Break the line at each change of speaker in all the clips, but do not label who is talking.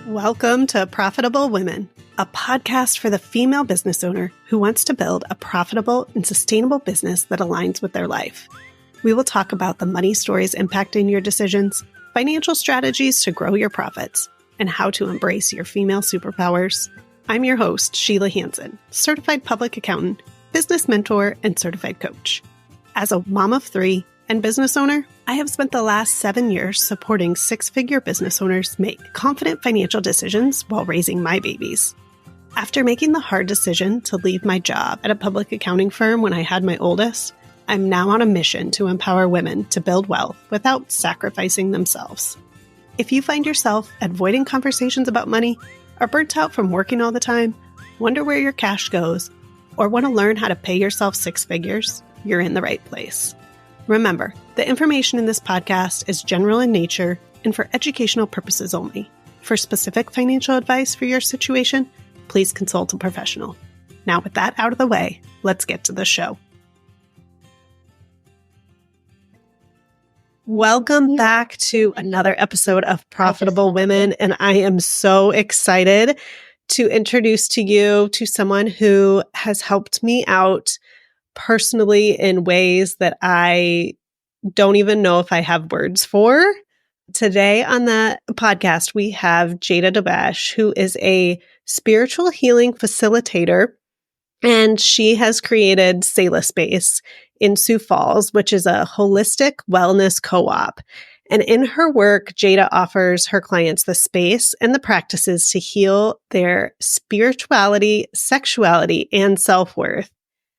Welcome to Profitable Women, a podcast for the female business owner who wants to build a profitable and sustainable business that aligns with their life. We will talk about the money stories impacting your decisions, financial strategies to grow your profits, and how to embrace your female superpowers. I'm your host, Sheila Hansen, certified public accountant, business mentor, and certified coach. As a mom of three and business owner, I have spent the last 7 years supporting six-figure business owners make confident financial decisions while raising my babies. After making the hard decision to leave my job at a public accounting firm when I had my oldest, I'm now on a mission to empower women to build wealth without sacrificing themselves. If you find yourself avoiding conversations about money, are burnt out from working all the time, wonder where your cash goes, or want to learn how to pay yourself six figures, you're in the right place. Remember, the information in this podcast is general in nature and for educational purposes only. For specific financial advice for your situation, please consult a professional. Now, with that out of the way, let's get to the show. Welcome back to another episode of Profitable Women, and I am so excited to introduce to you to someone who has helped me out personally in ways that I don't even know if I have words for. Today on the podcast, we have Jada Dobesh, who is a spiritual healing facilitator, and she has created Selah Space in Sioux Falls, which is a holistic wellness co-op. And in her work, Jada offers her clients the space and the practices to heal their spirituality, sexuality, and self-worth.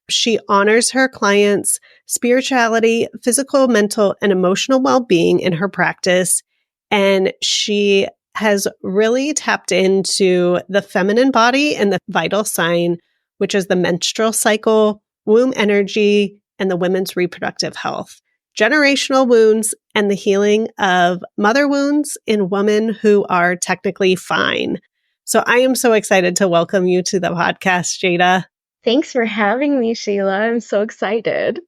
She honors her clients' spirituality, physical, mental, and emotional well-being in her practice. And she has really tapped into the feminine body and the vital sign, which is the menstrual cycle, womb energy, and the women's reproductive health, generational wounds, and the healing of mother wounds in women who are technically fine. So I am so excited to welcome you to the podcast, Jada.
Thanks for having me, Sheila. I'm so excited.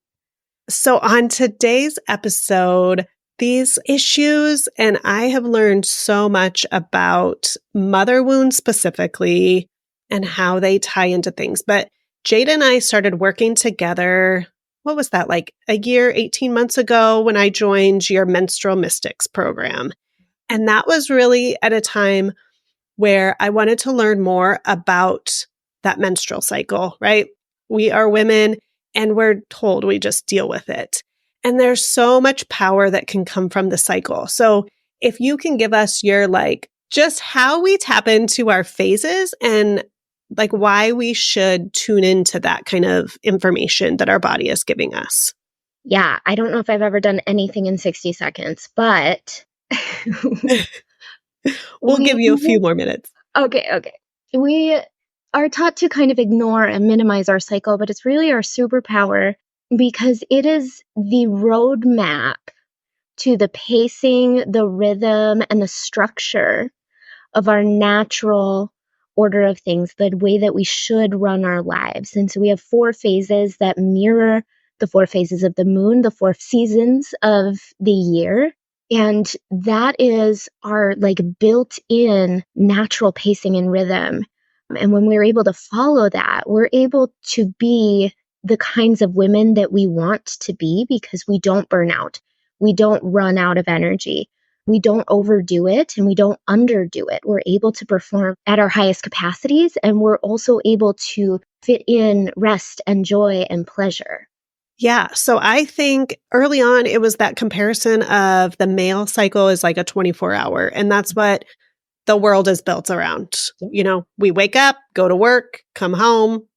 So on today's episode, these issues, and I have learned so much about mother wounds specifically and how they tie into things. But Jada and I started working together, what was that, like a year, 18 months ago when I joined your Menstrual Mystics program. And that was really at a time where I wanted to learn more about that menstrual cycle, right? We are women and we're told we just deal with it. And there's so much power that can come from the cycle. So if you can give us your just how we tap into our phases and why we should tune into that kind of information that our body is giving us.
Yeah, I don't know if I've ever done anything in 60 seconds, but
we'll give you a few more minutes.
Okay. We are taught to kind of ignore and minimize our cycle, but it's really our superpower because it is the roadmap to the pacing, the rhythm, and the structure of our natural order of things, the way that we should run our lives. And so we have 4 phases that mirror the 4 phases of the moon, the 4 seasons of the year. And that is our built-in natural pacing and rhythm. And when we're able to follow that, we're able to be the kinds of women that we want to be because we don't burn out. We don't run out of energy. We don't overdo it and we don't underdo it. We're able to perform at our highest capacities, and we're also able to fit in rest and joy and pleasure.
Yeah. So I think early on, it was that comparison of the male cycle is like a 24-hour, and that's what the world is built around. You know, we wake up, go to work, come home,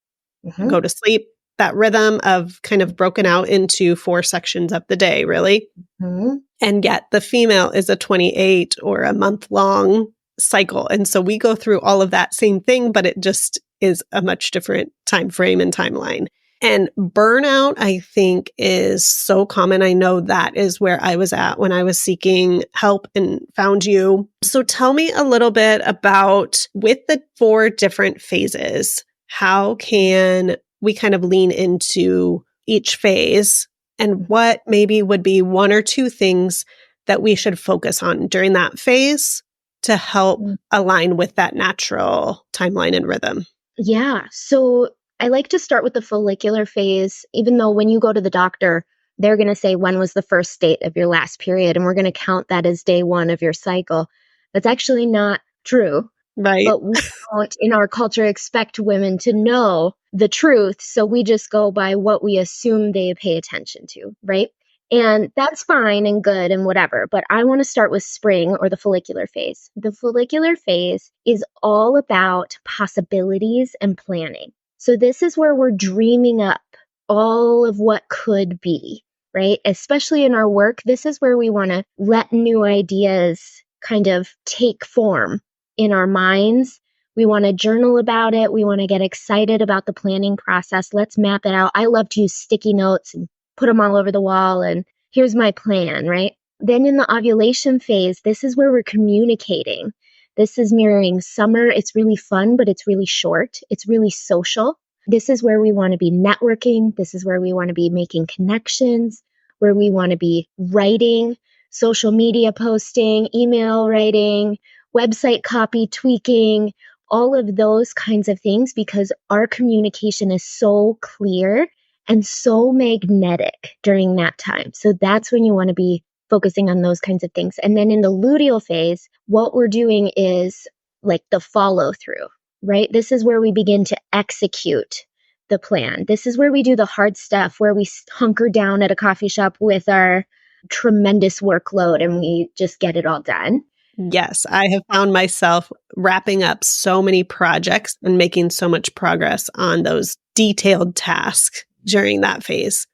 go to sleep. That rhythm of kind of broken out into 4 sections of the day, really. And yet the female is a 28 or a month-long cycle. And so we go through all of that same thing, but it just is a much different time frame and timeline. And burnout, I think, is so common. I know that is where I was at when I was seeking help and found you. So tell me a little bit about, with the 4 different phases, how can we kind of lean into each phase, and what maybe would be 1 or 2 things that we should focus on during that phase to help align with that natural timeline and rhythm?
Yeah. So I like to start with the follicular phase, even though when you go to the doctor, they're going to say, when was the first date of your last period? And we're going to count that as day one of your cycle. That's actually not true.
Right.
But we don't, in our culture, expect women to know the truth. So we just go by what we assume they pay attention to, right? And that's fine and good and whatever. But I want to start with spring, or the follicular phase. The follicular phase is all about possibilities and planning. So this is where we're dreaming up all of what could be, right? Especially in our work, this is where we want to let new ideas kind of take form in our minds. We want to journal about it. We want to get excited about the planning process. Let's map it out. I love to use sticky notes and put them all over the wall, and here's my plan, right? Then in the ovulation phase, this is where we're communicating. This is mirroring summer. It's really fun, but it's really short. It's really social. This is where we want to be networking. This is where we want to be making connections, where we want to be writing, social media posting, email writing, website copy tweaking, all of those kinds of things, because our communication is so clear and so magnetic during that time. So that's when you want to be focusing on those kinds of things. And then in the luteal phase, what we're doing is like the follow through, right? This is where we begin to execute the plan. This is where we do the hard stuff, where we hunker down at a coffee shop with our tremendous workload and we just get it all done.
Yes, I have found myself wrapping up so many projects and making so much progress on those detailed tasks during that phase.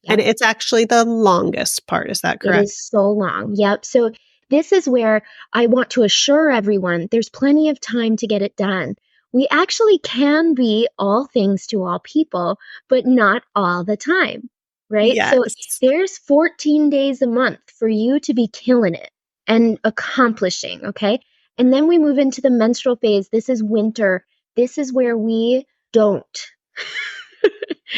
And
Yep.
it's actually the longest part. Is that
It
correct?
is so long. Yep. So this is where I want to assure everyone there's plenty of time to get it done. We actually can be all things to all people, but not all the time, right? So
Yes.
there's 14 days a month for you to be killing it and accomplishing, okay? And then we move into the menstrual phase. This is winter. This is where we don't.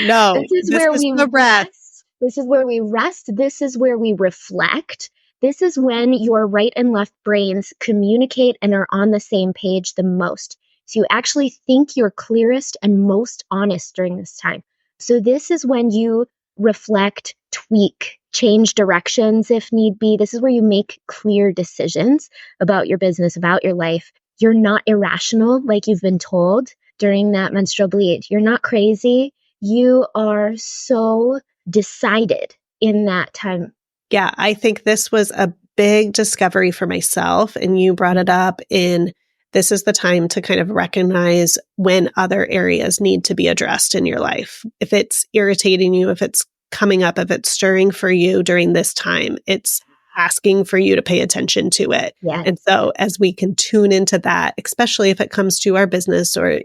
No,
This is
this
where
is
we
the rest.
rest. This is where we rest. This is where we reflect. This is when your right and left brains communicate and are on the same page the most. So you actually think you're clearest and most honest during this time. So this is when you reflect, tweak, change directions if need be. This is where you make clear decisions about your business, about your life. You're not irrational like you've been told during that menstrual bleed. You're not crazy. You are so decided in that time.
Yeah, I think this was a big discovery for myself. And you brought it up in this is the time to kind of recognize when other areas need to be addressed in your life. If it's irritating you, if it's coming up, if it's stirring for you during this time, it's asking for you to pay attention to it.
Yes.
And so as we can tune into that, especially if it comes to our business or,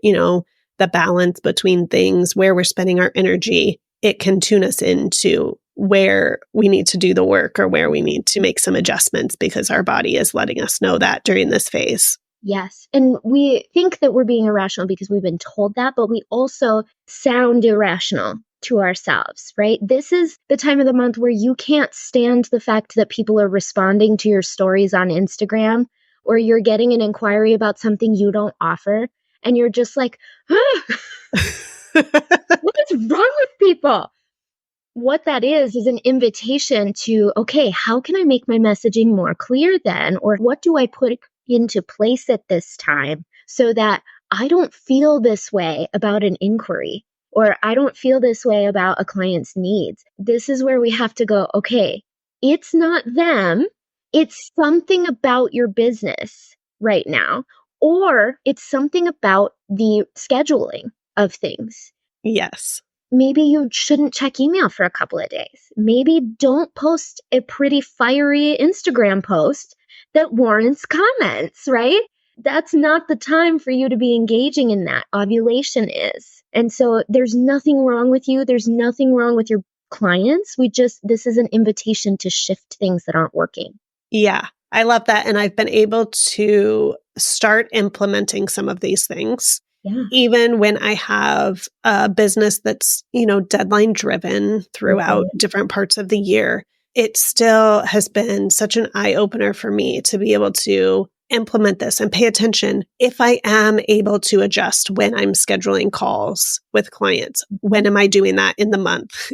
the balance between things, where we're spending our energy, it can tune us into where we need to do the work or where we need to make some adjustments because our body is letting us know that during this phase.
Yes. And we think that we're being irrational because we've been told that, but we also sound irrational to ourselves, right? This is the time of the month where you can't stand the fact that people are responding to your stories on Instagram, or you're getting an inquiry about something you don't offer. And you're just like, ah, what's wrong with people? What that is an invitation to, okay, how can I make my messaging more clear then? Or what do I put into place at this time so that I don't feel this way about an inquiry, or I don't feel this way about a client's needs? This is where we have to go, okay, it's not them, it's something about your business right now, or it's something about the scheduling of things.
Yes.
Maybe you shouldn't check email for a couple of days. Maybe don't post a pretty fiery Instagram post that warrants comments, right? That's not the time for you to be engaging in that. Ovulation is. And so there's nothing wrong with you. There's nothing wrong with your clients. This is an invitation to shift things that aren't working.
Yeah, I love that. And I've been able to start implementing some of these things.
Yeah.
Even when I have a business that's, deadline driven throughout different parts of the year, it still has been such an eye opener for me to be able to implement this and pay attention, if I am able to adjust when I'm scheduling calls with clients, when am I doing that in the month?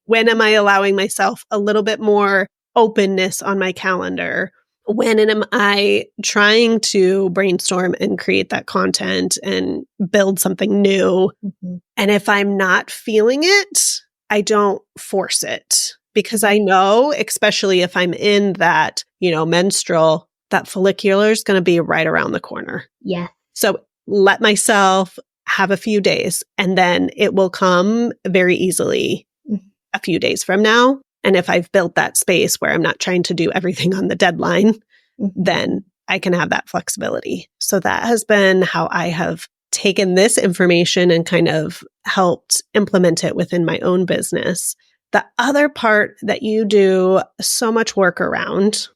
When am I allowing myself a little bit more openness on my calendar? When am I trying to brainstorm and create that content and build something new? And if I'm not feeling it, I don't force it, because I know, especially if I'm in that, menstrual, that follicular is going to be right around the corner.
Yeah.
So let myself have a few days, and then it will come very easily a few days from now. And if I've built that space where I'm not trying to do everything on the deadline, then I can have that flexibility. So that has been how I have taken this information and kind of helped implement it within my own business. The other part that you do so much work around,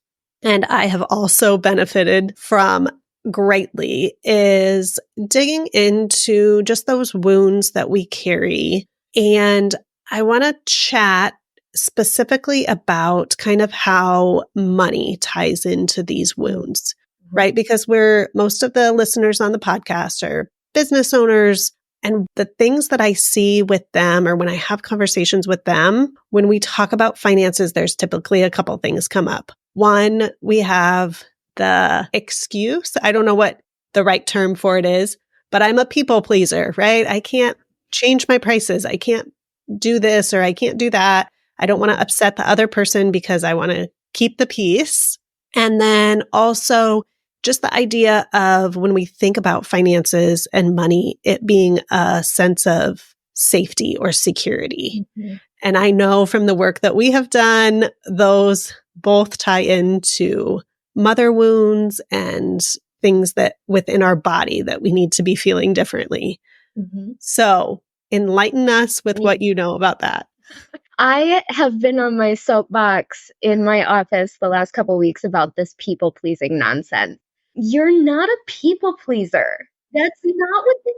and I have also benefited from greatly, is digging into just those wounds that we carry. And I want to chat specifically about kind of how money ties into these wounds, right? Because most of the listeners on the podcast are business owners. And the things that I see with them, or when I have conversations with them, when we talk about finances, there's typically a couple things come up. One, we have the excuse. I don't know what the right term for it is, but I'm a people pleaser, right? I can't change my prices. I can't do this or I can't do that. I don't want to upset the other person because I want to keep the peace. And then also just the idea of when we think about finances and money, it being a sense of safety or security. And I know from the work that we have done, those both tie into mother wounds and things that within our body that we need to be feeling differently. So enlighten us with what you know about that.
I have been on my soapbox in my office the last couple weeks about this people-pleasing nonsense. You're not a people pleaser. That's not what this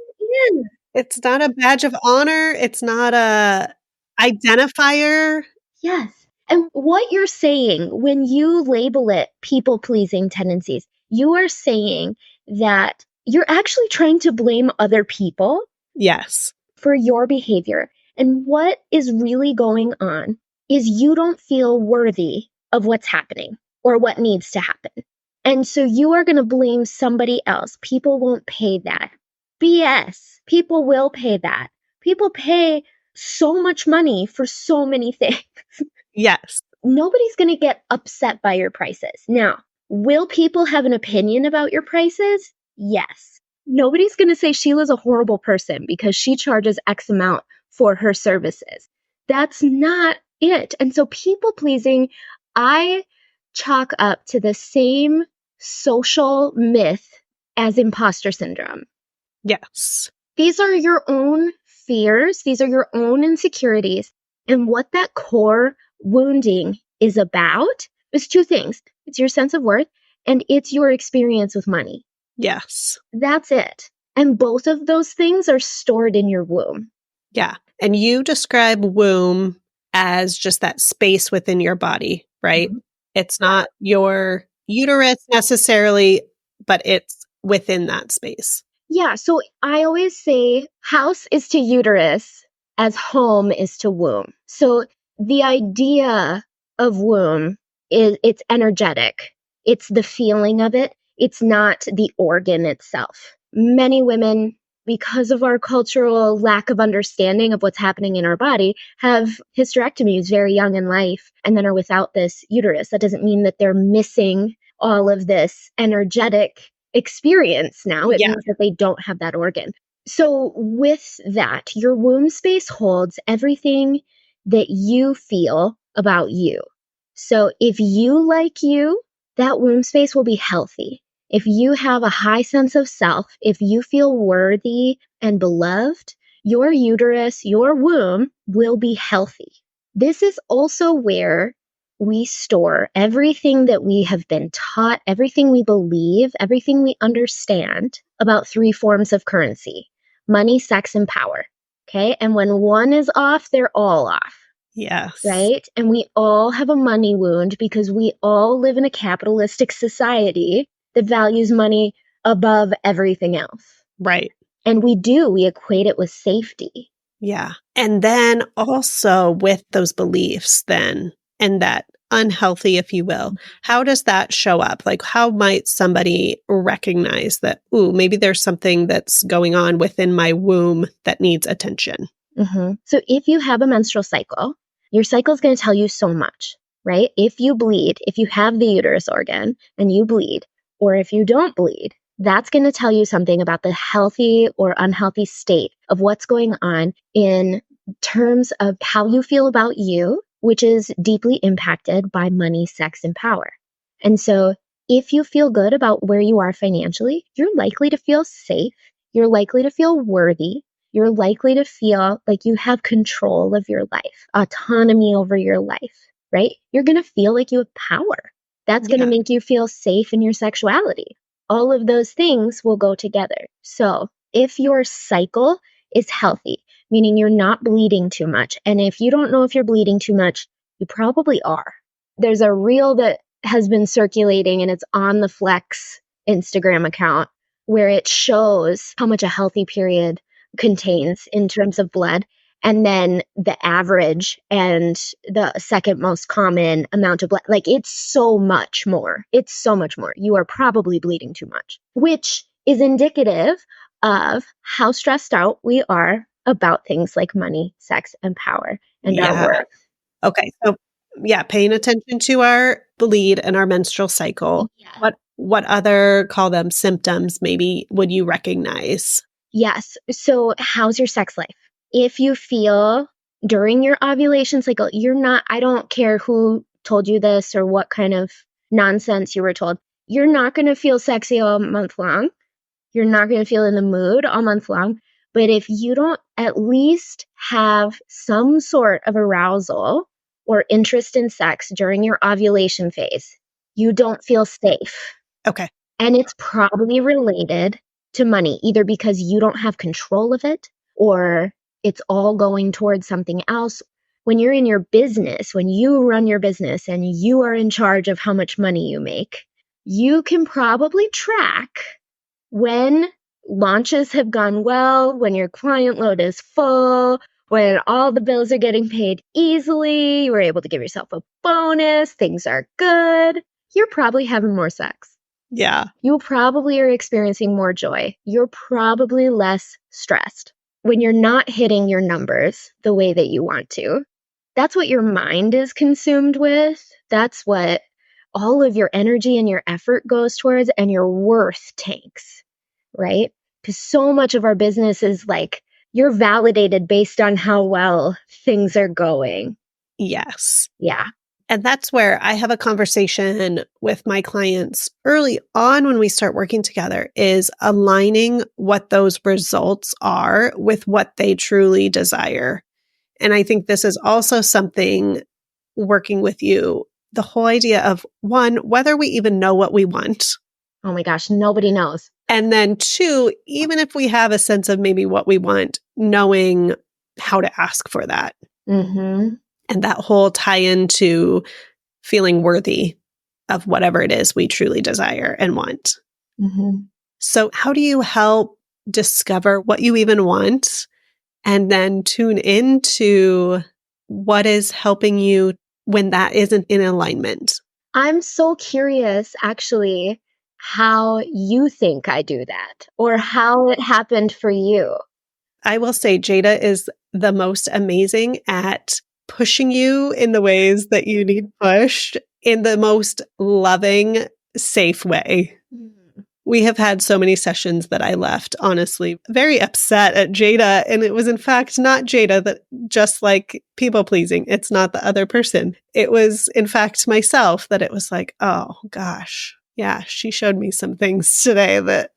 is.
It's not a badge of honor. It's not a identifier.
Yes. And what you're saying when you label it people-pleasing tendencies, you are saying that you're actually trying to blame other people.
Yes.
For your behavior. And what is really going on is you don't feel worthy of what's happening or what needs to happen. And so you are going to blame somebody else. People won't pay that. BS. People will pay that. People pay so much money for so many things.
Yes.
Nobody's going to get upset by your prices. Now, will people have an opinion about your prices? Yes. Nobody's going to say Sheila's a horrible person because she charges X amount for her services. That's not it. And so people pleasing, I chalk up to the same social myth as imposter syndrome.
Yes.
These are your own fears. These are your own insecurities. And what that core wounding is about is two things. It's your sense of worth and it's your experience with money.
Yes.
That's it. And both of those things are stored in your womb.
Yeah. And you describe womb as just that space within your body, right? It's not your uterus necessarily, but it's within that space.
Yeah. So I always say house is to uterus as home is to womb. So the idea of womb is it's energetic. It's the feeling of it. It's not the organ itself. Many women, because of our cultural lack of understanding of what's happening in our body, have hysterectomies very young in life and then are without this uterus. That doesn't mean that they're missing all of this energetic experience now. It means that they don't have that organ. So with that, your womb space holds everything that you feel about you. So if you like you, that womb space will be healthy. If you have a high sense of self, if you feel worthy and beloved, your uterus, your womb will be healthy. This is also where we store everything that we have been taught, everything we believe, everything we understand about three forms of currency: money, sex, and power. Okay. And when one is off, they're all off.
Yes.
Right. And we all have a money wound because we all live in a capitalistic society that values money above everything else.
Right.
And we equate it with safety.
Yeah. And then also with those beliefs then, and that unhealthy, if you will, how does that show up? Like, how might somebody recognize that, ooh, maybe there's something that's going on within my womb that needs attention?
So if you have a menstrual cycle, your cycle is going to tell you so much, right? If you bleed, if you have the uterus organ and you bleed, or if you don't bleed, that's going to tell you something about the healthy or unhealthy state of what's going on in terms of how you feel about you, which is deeply impacted by money, sex, and power. And so if you feel good about where you are financially, you're likely to feel safe. You're likely to feel worthy. You're likely to feel like you have control of your life, autonomy over your life, right? You're going to feel like you have power. That's going to make you feel safe in your sexuality. All of those things will go together. So if your cycle is healthy, meaning you're not bleeding too much, and if you don't know if you're bleeding too much, you probably are. There's a reel that has been circulating and it's on the Flex Instagram account where it shows how much a healthy period contains in terms of blood, and then the average and the second most common amount of blood. Like, it's so much more. It's so much more. You are probably bleeding too much, which is indicative of how stressed out we are about things like money, sex, and power and our worth.
Okay. So paying attention to our bleed and our menstrual cycle.
Yeah.
What other, call them symptoms, maybe would you recognize?
Yes. So how's your sex life? If you feel during your ovulation cycle, I don't care who told you this or what kind of nonsense you were told, you're not going to feel sexy all month long. You're not going to feel in the mood all month long. But if you don't at least have some sort of arousal or interest in sex during your ovulation phase, you don't feel safe.
Okay.
And it's probably related to money, either because you don't have control of it or it's all going towards something else. When you're in your business, when you run your business and you are in charge of how much money you make, you can probably track when launches have gone well, when your client load is full, when all the bills are getting paid easily, you were able to give yourself a bonus, things are good, you're probably having more sex.
Yeah.
You probably are experiencing more joy. You're probably less stressed. When you're not hitting your numbers the way that you want to, that's what your mind is consumed with. That's what all of your energy and your effort goes towards, and your worth tanks, right? Because so much of our business is like, you're validated based on how well things are going.
Yes.
Yeah.
And that's where I have a conversation with my clients early on when we start working together, is aligning what those results are with what they truly desire. And I think this is also something, working with you, the whole idea of, one, whether we even know what we want.
Oh my gosh, nobody knows.
And then two, even if we have a sense of maybe what we want, knowing how to ask for that.
Mm-hmm.
And that whole tie into feeling worthy of whatever it is we truly desire and want.
Mm-hmm.
So how do you help discover what you even want and then tune into what is helping you when that isn't in alignment?
I'm so curious, actually, how you think I do that or how it happened for you.
I will say Jada is the most amazing at pushing you in the ways that you need pushed in the most loving, safe way. We have had so many sessions that I left, honestly, very upset at Jada. And it was, in fact, not Jada, that just like people pleasing. It's not the other person. It was, in fact, myself, that it was like, oh gosh, yeah, she showed me some things today that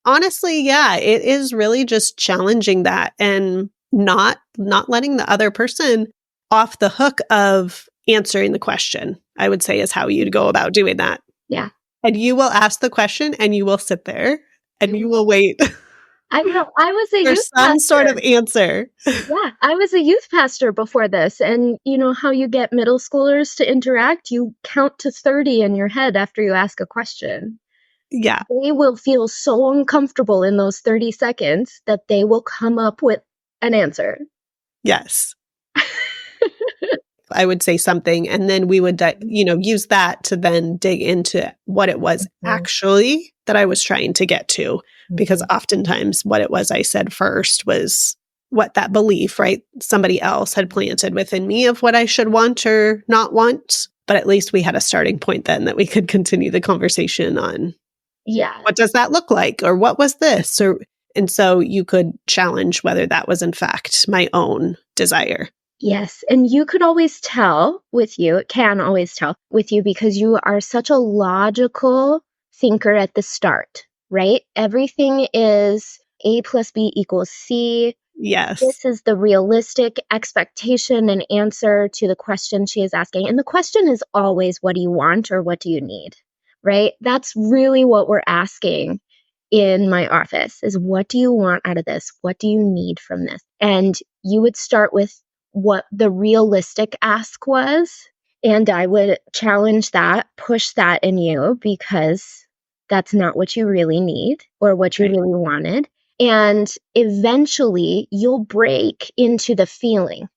honestly, yeah, it is really just challenging that and not letting the other person off the hook of answering the question, I would say, is how you'd go about doing that.
Yeah.
And you will ask the question and you will sit there and you will wait.
I was a
There's
youth
some sort of
pastor.
answer.
Yeah, I was a youth pastor before this. And you know how you get middle schoolers to interact? You count to 30 in your head after you ask a question.
Yeah.
They will feel so uncomfortable in those 30 seconds that they will come up with an answer.
Yes. I would say something, and then we would, use that to then dig into what it was actually that I was trying to get to. Because oftentimes what it was I said first was what that belief, right? Somebody else had planted within me of what I should want or not want. But at least we had a starting point then that we could continue the conversation on
Yeah.
what does that look like? Or what was this? And so you could challenge whether that was in fact my own desire.
Yes. And you could always tell with you, it can always tell with you because you are such a logical thinker at the start, right? Everything is A plus B equals C.
Yes.
This is the realistic expectation and answer to the question she is asking. And the question is always, what do you want or what do you need? Right? That's really what we're asking in my office is what do you want out of this? What do you need from this? And you would start with what the realistic ask was. And I would challenge that, push that in you because that's not what you really need or what you
Right.
really wanted. And eventually you'll break into the feeling,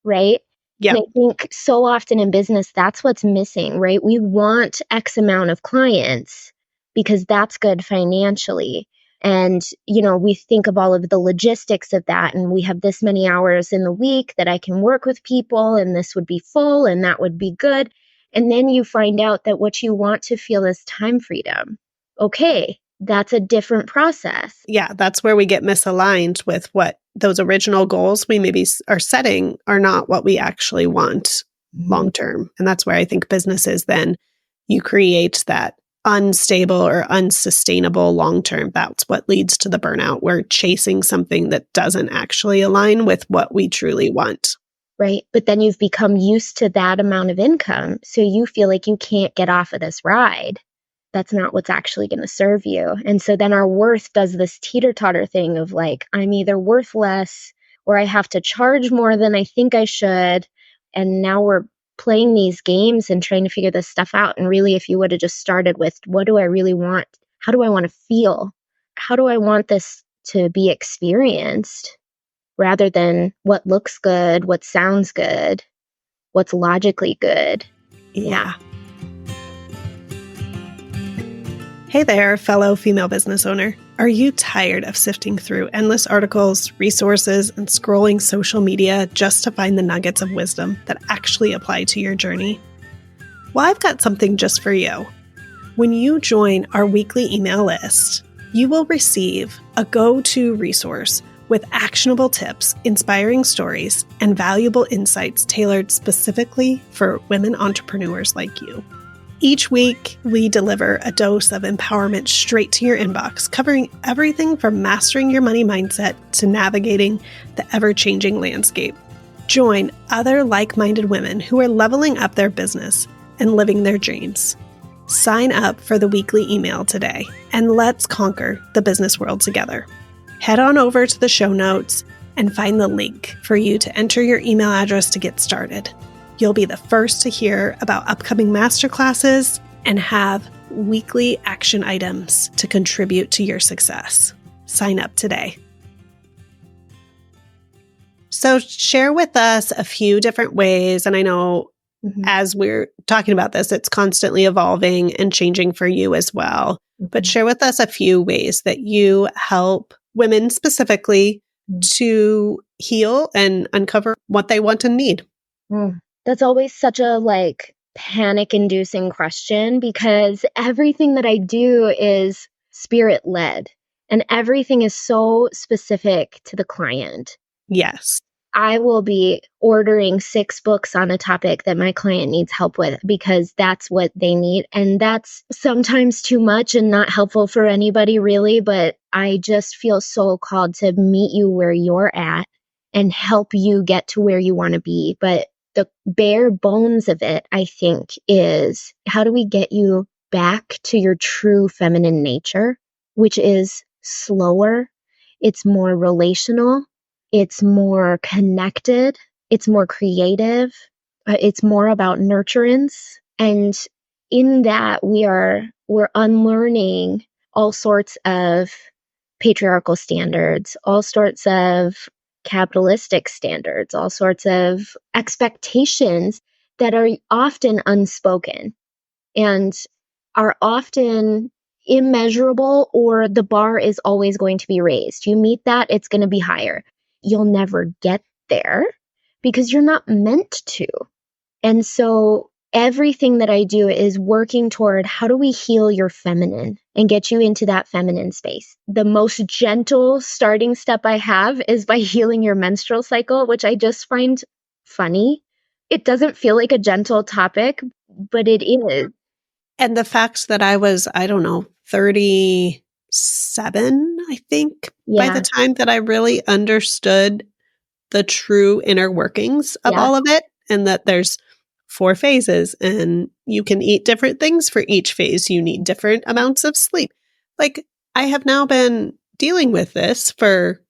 right? And
Yep.
I think so often in business, that's what's missing, right? We want X amount of clients because that's good financially. And, we think of all of the logistics of that. And we have this many hours in the week that I can work with people, and this would be full and that would be good. And then you find out that what you want to feel is time freedom. Okay, that's a different process.
Yeah, that's where we get misaligned with what those original goals we maybe are setting are not what we actually want long term. And that's where I think businesses then you create that unstable or unsustainable long term. That's what leads to the burnout. We're chasing something that doesn't actually align with what we truly want.
Right. But then you've become used to that amount of income. So you feel like you can't get off of this ride. That's not what's actually going to serve you. And so then our worth does this teeter totter thing of like, I'm either worth less or I have to charge more than I think I should. And now we're playing these games and trying to figure this stuff out. And really, if you would have just started with, what do I really want? How do I want to feel? How do I want this to be experienced? Rather than what looks good, what sounds good, what's logically good.
Yeah. Hey there, fellow female business owner. Are you tired of sifting through endless articles, resources, and scrolling social media just to find the nuggets of wisdom that actually apply to your journey? Well, I've got something just for you. When you join our weekly email list, you will receive a go-to resource with actionable tips, inspiring stories, and valuable insights tailored specifically for women entrepreneurs like you. Each week, we deliver a dose of empowerment straight to your inbox, covering everything from mastering your money mindset to navigating the ever-changing landscape. Join other like-minded women who are leveling up their business and living their dreams. Sign up for the weekly email today, and let's conquer the business world together. Head on over to the show notes and find the link for you to enter your email address to get started. You'll be the first to hear about upcoming masterclasses and have weekly action items to contribute to your success. Sign up today. So share with us a few different ways, and I know as we're talking about this, it's constantly evolving and changing for you as well. But share with us a few ways that you help women specifically to heal and uncover what they want and need.
That's always such a panic-inducing question because everything that I do is spirit-led and everything is so specific to the client.
Yes.
I will be ordering 6 books on a topic that my client needs help with because that's what they need. And that's sometimes too much and not helpful for anybody really, but I just feel so called to meet you where you're at and help you get to where you want to be. But the bare bones of it, I think, is how do we get you back to your true feminine nature, which is slower It's more relational. It's more connected. It's more creative. It's more about nurturance. And in that, we're unlearning all sorts of patriarchal standards, all sorts of capitalistic standards, all sorts of expectations that are often unspoken and are often immeasurable, or the bar is always going to be raised. You meet that, it's going to be higher. You'll never get there because you're not meant to. And so everything that I do is working toward how do we heal your feminine and get you into that feminine space. The most gentle starting step I have is by healing your menstrual cycle, which I just find funny. It doesn't feel like a gentle topic, but it is.
And the fact that I was, I don't know, 37, I think, by the
Yeah.
time that I really understood the true inner workings of
Yeah.
all of it, and that there's 4 phases and you can eat different things for each phase. You need different amounts of sleep. Like, I have now been dealing with this for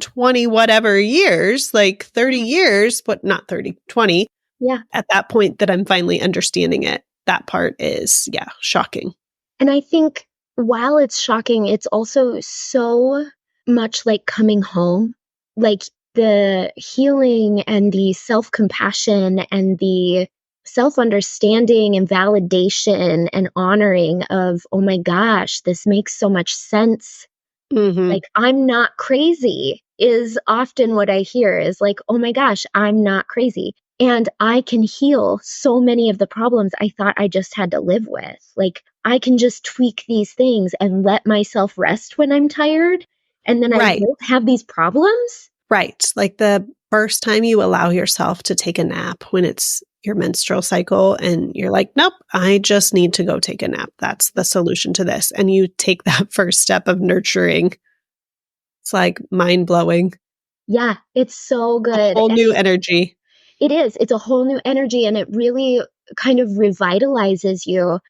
20 whatever years, like 30 years, but not 30, 20.
Yeah.
At that point that I'm finally understanding it, that part is, shocking.
And I think while it's shocking, it's also so much like coming home. Like the healing and the self-compassion and the self-understanding and validation and honoring of, oh my gosh, this makes so much sense.
Mm-hmm.
Like, I'm not crazy is often what I hear is like, oh my gosh, I'm not crazy. And I can heal so many of the problems I thought I just had to live with. Like, I can just tweak these things and let myself rest when I'm tired. And then I
Right.
won't have these problems.
Right. Like the first time you allow yourself to take a nap when it's your menstrual cycle and you're like, nope, I just need to go take a nap. That's the solution to this. And you take that first step of nurturing. It's like mind blowing.
Yeah, it's so
A
good.
whole
And
new energy.
it is. It's a whole new energy and it really kind of revitalizes you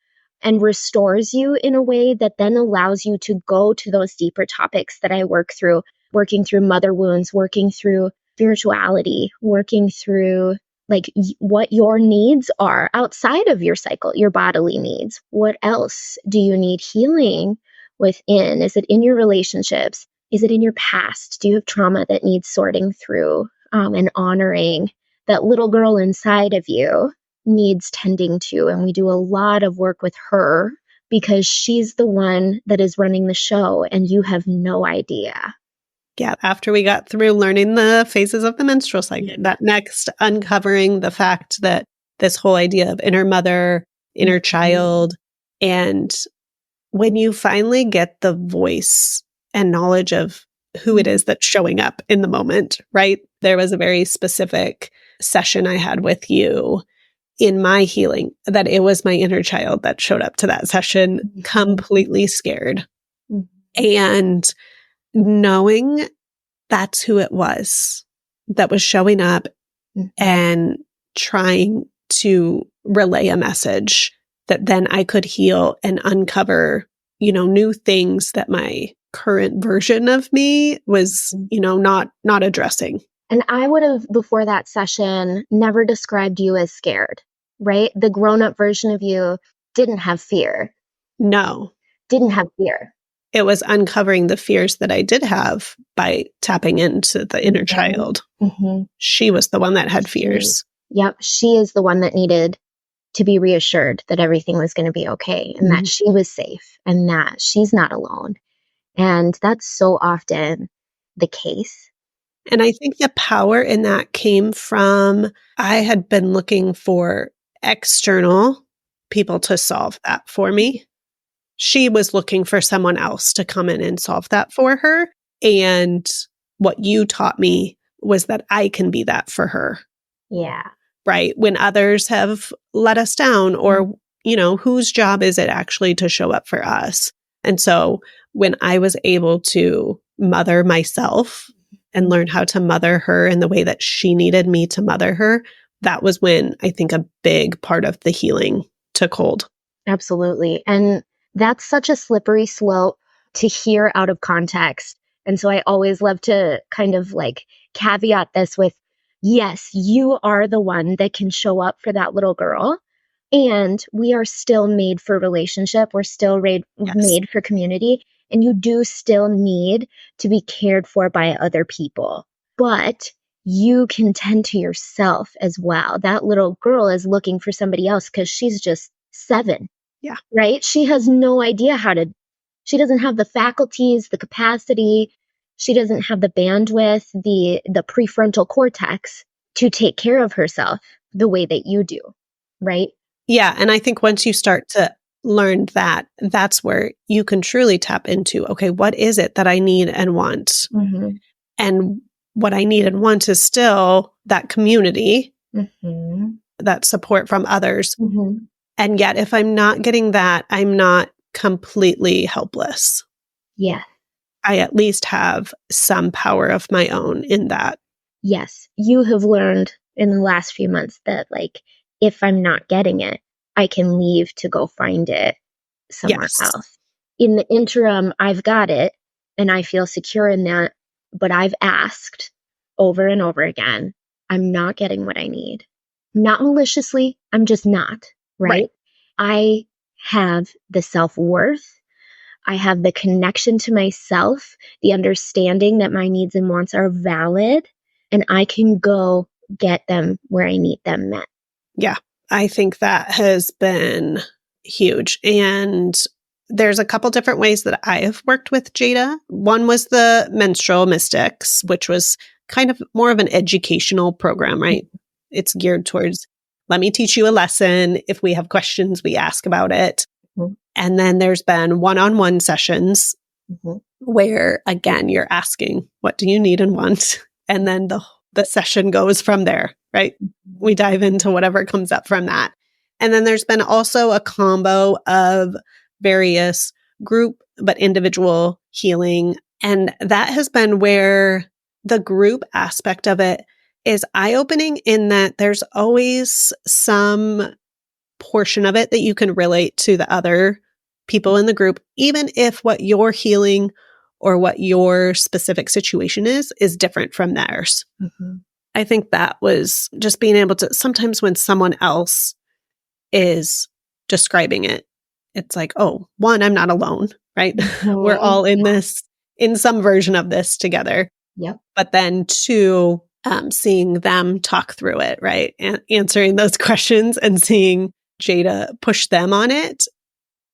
and restores you in a way that then allows you to go to those deeper topics that I work through, working through mother wounds, working through spirituality, working through like what your needs are outside of your cycle, your bodily needs. What else do you need healing within? Is it in your relationships? Is it in your past? Do you have trauma that needs sorting through and honoring? That little girl inside of you needs tending to. And we do a lot of work with her because she's the one that is running the show and you have no idea.
Yeah. After we got through learning the phases of the menstrual cycle, that next uncovering the fact that this whole idea of inner mother, inner child, and when you finally get the voice and knowledge of who it is that's showing up in the moment, right? There was a very specific session I had with you in my healing that it was my inner child that showed up to that session completely scared. And knowing that's who it was that was showing up and trying to relay a message that then I could heal and uncover, new things that my current version of me was, not addressing.
And I would have, before that session, never described you as scared, right? The grown-up version of you didn't have fear.
No.
Didn't have fear.
It was uncovering the fears that I did have by tapping into the inner child.
Mm-hmm.
She was the one that had fears.
Yep. She is the one that needed to be reassured that everything was going to be okay and that she was safe and that she's not alone. And that's so often the case.
And I think the power in that came from, I had been looking for external people to solve that for me. She was looking for someone else to come in and solve that for her. And what you taught me was that I can be that for her.
Yeah.
Right? When others have let us down, or, whose job is it actually to show up for us? And so when I was able to mother myself and learn how to mother her in the way that she needed me to mother her, that was when I think a big part of the healing took hold.
Absolutely. And that's such a slippery slope to hear out of context And so I always love to kind of like caveat this with, yes, you are the one that can show up for that little girl. And we are still made for relationship. We're still
Yes.
made for community. And you do still need to be cared for by other people. But you can tend to yourself as well. That little girl is looking for somebody else because she's just 7,
Yeah.
right? She has no idea she doesn't have the faculties, the capacity. She doesn't have the bandwidth, the prefrontal cortex to take care of herself the way that you do, right?
Yeah. And I think once you start to learn that, that's where you can truly tap into, okay, what is it that I need and want?
Mm-hmm.
And what I need and want is still that community,
Mm-hmm.
that support from others.
Mm-hmm.
And yet, if I'm not getting that, I'm not completely helpless.
Yeah.
I at least have some power of my own in that.
Yes. You have learned in the last few months that, like, if I'm not getting it, I can leave to go find it somewhere
Yes.
else. In the interim, I've got it and I feel secure in that, but I've asked over and over again, I'm not getting what I need. Not maliciously, I'm just not,
Right.
right? I have the self-worth. I have the connection to myself, the understanding that my needs and wants are valid, and I can go get them where I need them met.
Yeah. I think that has been huge. And there's a couple different ways that I have worked with Jada. One was the Menstrual Mystics, which was kind of more of an educational program, right? It's geared towards, let me teach you a lesson. If we have questions, we ask about it.
Mhm.
And then there's been one-on-one sessions
Mhm.
where, again, you're asking, what do you need and want? And then the session goes from there, right? We dive into whatever comes up from that. And then there's been also a combo of various group but individual healing. And that has been where the group aspect of it is eye-opening in that there's always some portion of it that you can relate to the other people in the group, even if what you're healing or what your specific situation is different from theirs.
Mm-hmm.
I think that was just being able to, sometimes when someone else is describing it, it's like, oh, one, I'm not alone, right? We're all in this, in some version of this together.
Yep.
But then two, seeing them talk through it, right? And answering those questions and seeing Jada push them on it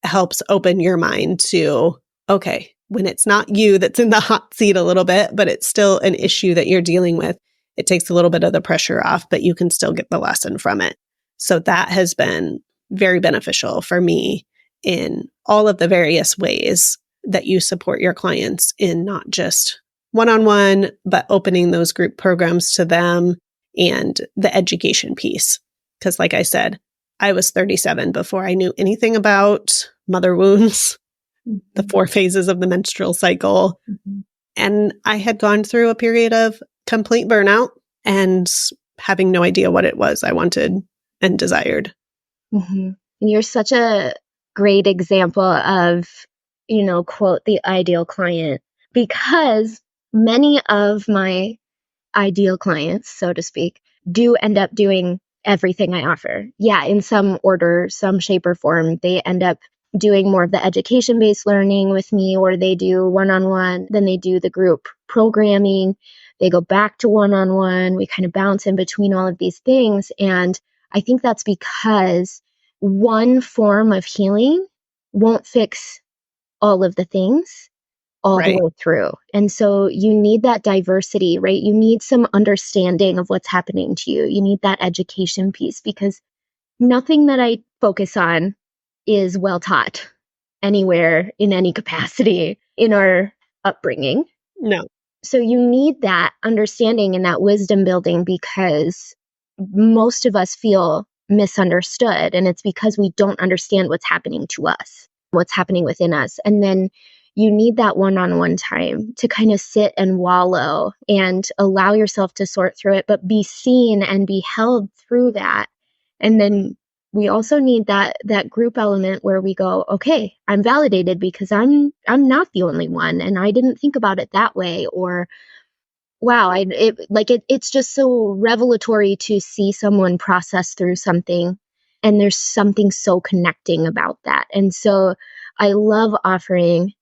helps open your mind to, okay, when it's not you that's in the hot seat a little bit, but it's still an issue that you're dealing with, it takes a little bit of the pressure off, but you can still get the lesson from it. So that has been very beneficial for me in all of the various ways that you support your clients in not just one-on-one, but opening those group programs to them and the education piece. Because like I said, I was 37 before I knew anything about mother wounds, the 4 phases of the menstrual cycle.
Mm-hmm.
And I had gone through a period of complete burnout and having no idea what it was I wanted and desired.
Mm-hmm. And you're such a great example of, quote, the ideal client, because many of my ideal clients, so to speak, do end up doing everything I offer. Yeah, in some order, some shape or form, they end up doing more of the education-based learning with me, or they do one-on-one, then they do the group programming, they go back to one-on-one, we kind of bounce in between all of these things. And I think that's because one form of healing won't fix all of the things all the
Right.
way through. And so you need that diversity, right? You need some understanding of what's happening to you. You need that education piece, because nothing that I focus on is well taught anywhere in any capacity in our upbringing.
No.
So you need that understanding and that wisdom building, because most of us feel misunderstood. And it's because we don't understand what's happening to us, what's happening within us. And then you need that one-on-one time to kind of sit and wallow and allow yourself to sort through it, but be seen and be held through that. And then we also need that group element where we go, okay, I'm validated because I'm not the only one, and I didn't think about it that way. Or wow, it's just so revelatory to see someone process through something, and there's something so connecting about that. And so I love offering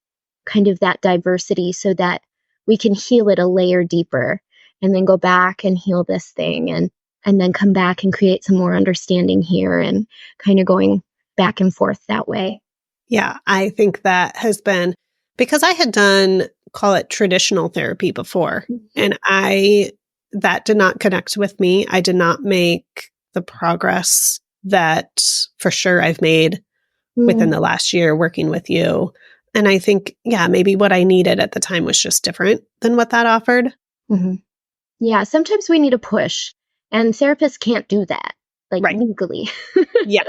kind of that diversity so that we can heal it a layer deeper, and then go back and heal this thing, and then come back and create some more understanding here, and kind of going back and forth that way.
Yeah, I think that has been because I had done, call it traditional therapy before, and that did not connect with me. I did not make the progress that for sure I've made within the last year working with you. And I think, yeah, maybe what I needed at the time was just different than what that offered.
Mm-hmm. Yeah, sometimes we need a push, and therapists can't do that, like
Right.
legally.
Yeah.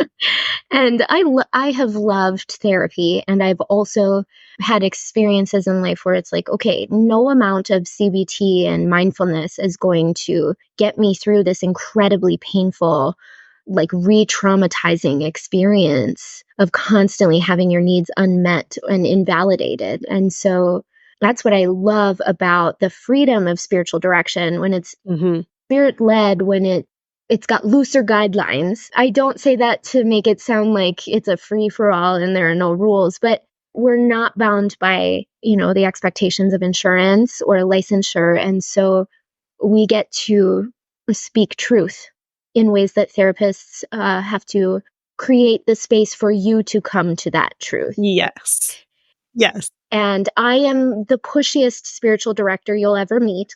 And I have loved therapy, and I've also had experiences in life where it's like, okay, no amount of CBT and mindfulness is going to get me through this incredibly painful, like re-traumatizing experience of constantly having your needs unmet and invalidated. And so that's what I love about the freedom of spiritual direction when it's spirit led, when it's got looser guidelines. I don't say that to make it sound like it's a free for all and there are no rules, but we're not bound by, the expectations of insurance or licensure. And so we get to speak truth in ways that therapists have to create the space for you to come to that truth.
Yes. Yes.
And I am the pushiest spiritual director you'll ever meet.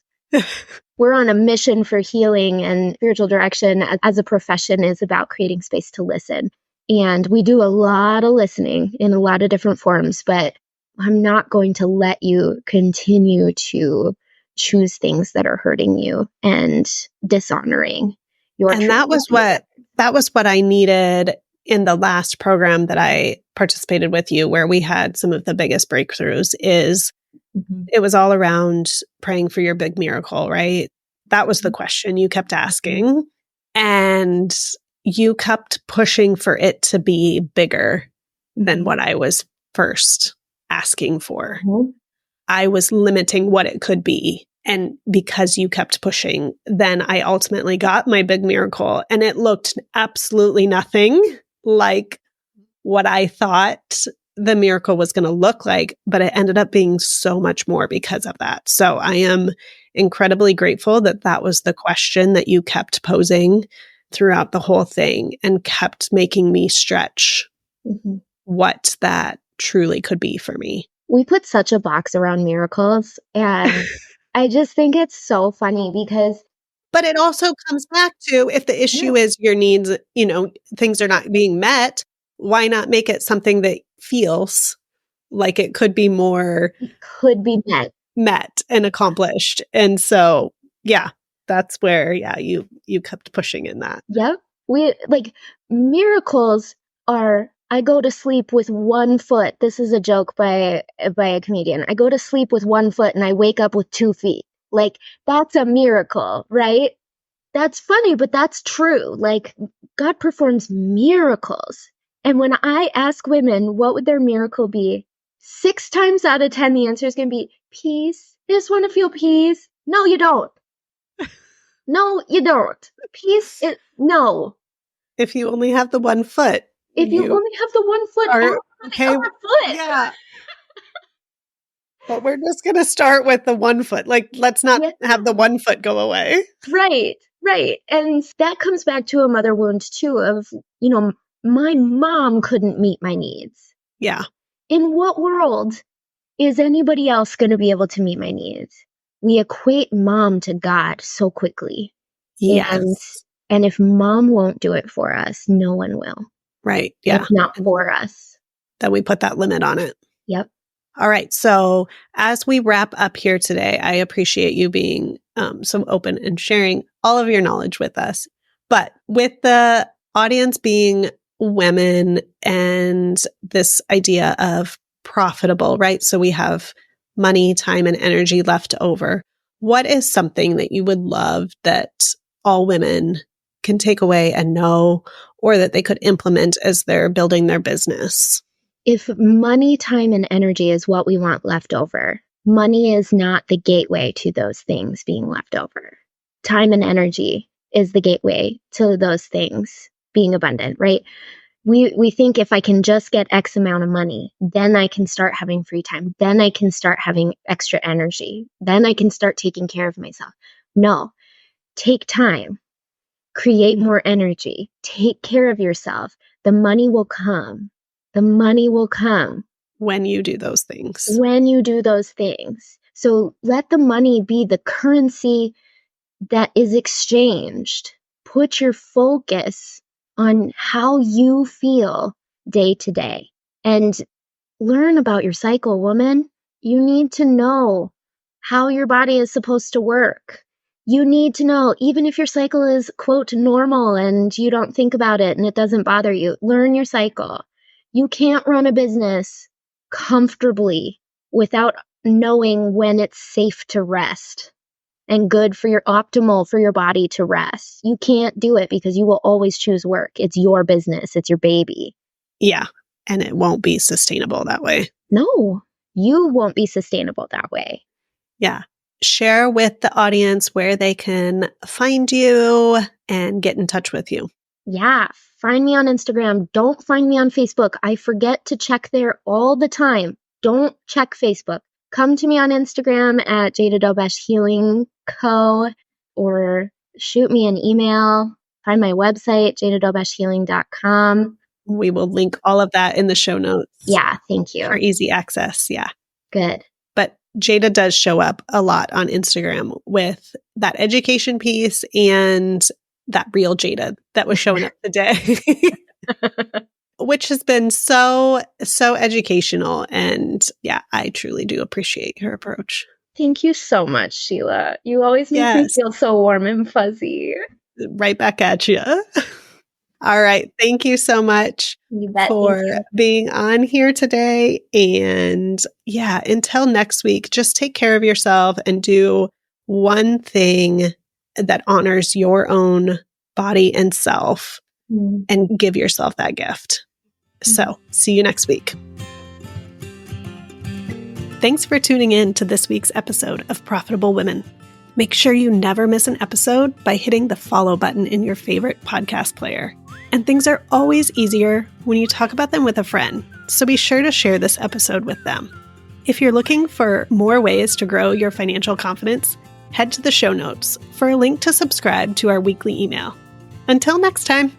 We're on a mission for healing, and spiritual direction as a profession is about creating space to listen. And we do a lot of listening in a lot of different forms, but I'm not going to let you continue to choose things that are hurting you and dishonoring your
And that was what I needed in the last program that I participated with you, where we had some of the biggest breakthroughs. It was all around praying for your big miracle, right? That was the question you kept asking. And you kept pushing for it to be bigger than what I was first asking for. I was limiting what it could be. And because you kept pushing, then I ultimately got my big miracle, and it looked absolutely nothing like what I thought the miracle was going to look like, but it ended up being so much more because of that. So I am incredibly grateful that that was the question that you kept posing throughout the whole thing and kept making me stretch what that truly could be for me.
We put such a box around miracles, and I just think it's so funny because...
But it also comes back to, if the issue is your needs, things are not being met, why not make it something that feels like it could be more...
It could be
met and accomplished. And so, yeah, that's where, you kept pushing in that.
Yep. Miracles are, I go to sleep with one foot. This is a joke by a comedian. I go to sleep with one foot and I wake up with 2 feet. Like, that's a miracle, right? That's funny, but that's true. Like, God performs miracles. And when I ask women what would their miracle be, 6 times out of 10, the answer is going to be peace. I just want to feel peace. No, you don't. No, you don't. Peace, no.
If you only have the 1 foot.
If you only have the 1 foot,
okay,
the other foot.
Yeah. But we're just going to start with the 1 foot. Like, let's not have the 1 foot go away.
Right. And that comes back to a mother wound too of, my mom couldn't meet my needs.
Yeah.
In what world is anybody else going to be able to meet my needs? We equate mom to God so quickly.
Yes.
And if mom won't do it for us, no one will.
Right. Yeah.
It's not for us.
Then we put that limit on it.
Yep.
All right. So as we wrap up here today, I appreciate you being so open and sharing all of your knowledge with us. But with the audience being women and this idea of profitable, right? So we have money, time, and energy left over. What is something that you would love that all women can take away and know, or that they could implement as they're building their business?
If money, time, and energy is what we want left over, money is not the gateway to those things being left over. Time and energy is the gateway to those things being abundant, right? We think if I can just get X amount of money, then I can start having free time. Then I can start having extra energy. Then I can start taking care of myself. No, take time, create more energy, take care of yourself. The money will come. The money will come
When you do those things.
when you do those things. So let the money be the currency that is exchanged. Put your focus on how you feel day to day and learn about your cycle, woman. You need to know how your body is supposed to work. You need to know, even if your cycle is, quote, normal and you don't think about it and it doesn't bother you, learn your cycle. You can't run a business comfortably without knowing when it's safe to rest and good for your optimal for your body to rest. You can't do it because you will always choose work. It's your business. It's your baby.
Yeah. And it won't be sustainable that way.
No, you won't be sustainable that way.
Yeah. Share with the audience where they can find you and get in touch with you.
Yeah, find me on Instagram. Don't find me on Facebook. I forget to check there all the time. Don't check Facebook. Come to me on Instagram at Jada Dobesh Healing Co. or shoot me an email. Find my website, jadadobeshhealing.com.
We will link all of that in the show notes.
Yeah, thank
For
you.
easy access. Yeah.
Good.
But Jada does show up a lot on Instagram with that education piece and that real Jada that was showing up today, which has been so educational. And yeah, I truly do appreciate her approach.
Thank you so much, Sheila. You always make me
Yes.
feel so warm and fuzzy.
Right back at you. All right. Thank you so much
You bet.
for
Thank you.
being on here today. And yeah, until next week, just take care of yourself and do one thing that honors your own body and self and give yourself that gift. So, see you next week. Thanks for tuning in to this week's episode of Profitable Women. Make sure you never miss an episode by hitting the follow button in your favorite podcast player. And things are always easier when you talk about them with a friend, so be sure to share this episode with them. If you're looking for more ways to grow your financial confidence, head to the show notes for a link to subscribe to our weekly email. Until next time.